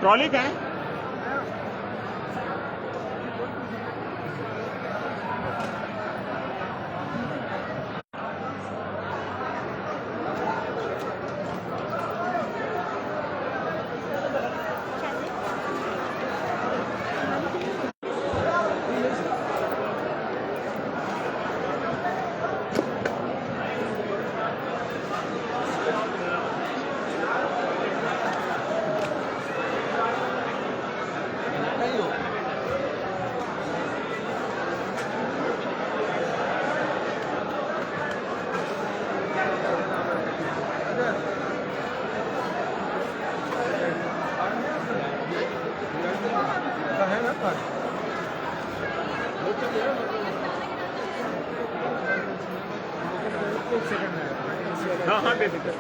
Trolley का है। हाँ हाँ दे दीजिए।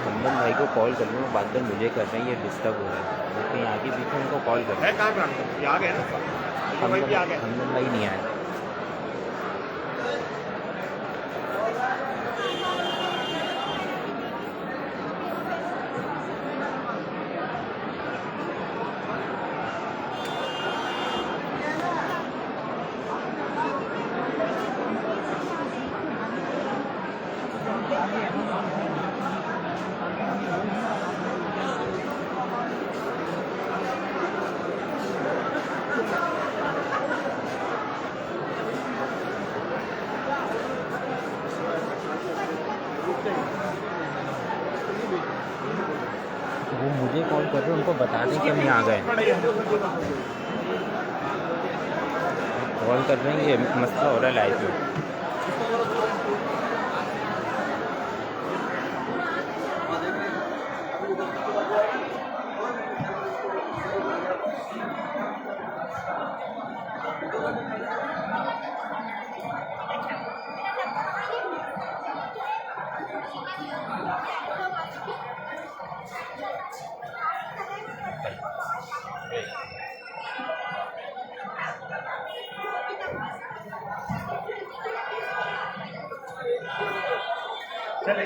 खंडन भाई को कॉल कर लूँ, बात कर मुझे कर रहे हैं, ये डिस्टर्ब हो रहा है। लेकिन आगे पीछे उनको कॉल कर है कहाँ पे? आ गए ना, खंडन भाई नहीं आया। वो मुझे कॉल कर रहे हैं, उनको बता दें कि हम यहाँ आ गए। कॉल कर रहे हैं, ये मसला हो रहा है लाइव में। चले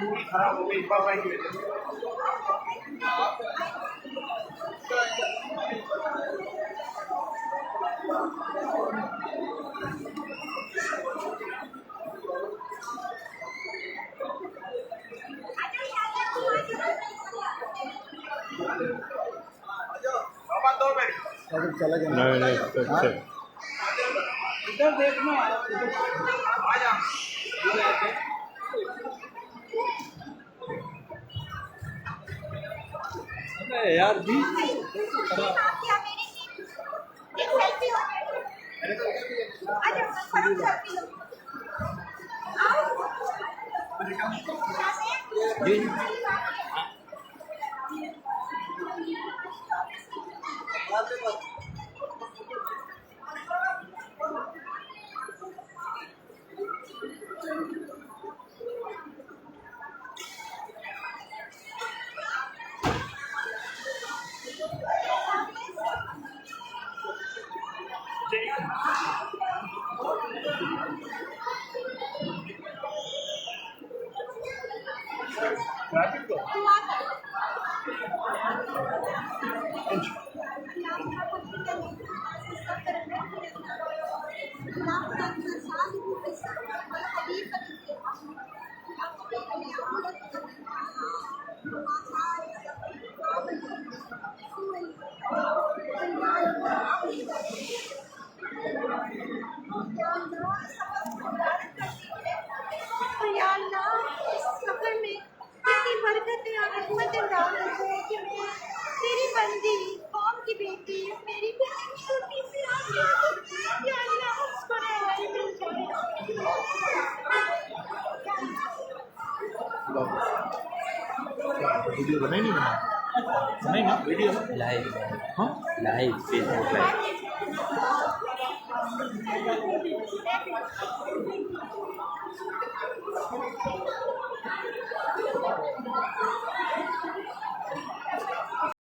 मूवी खराब हो गई इस बार भाई की वजह से। नहीं नहीं इधर देखना आ जा अरे यार जी जी ट्रैफिक को या अल्लाह, इस सफर में कितनी बरकतें और रहमतें डाली है कि मैं तेरी बंदी, कौम की बेटी, मेरी बेटी छोटी सी आसिया को, या अल्लाह उसको रहमत मिल जाए। वीडियो बनाई नहीं बनाई ना वीडियो लाइव हाँ live Facebook live Thank you.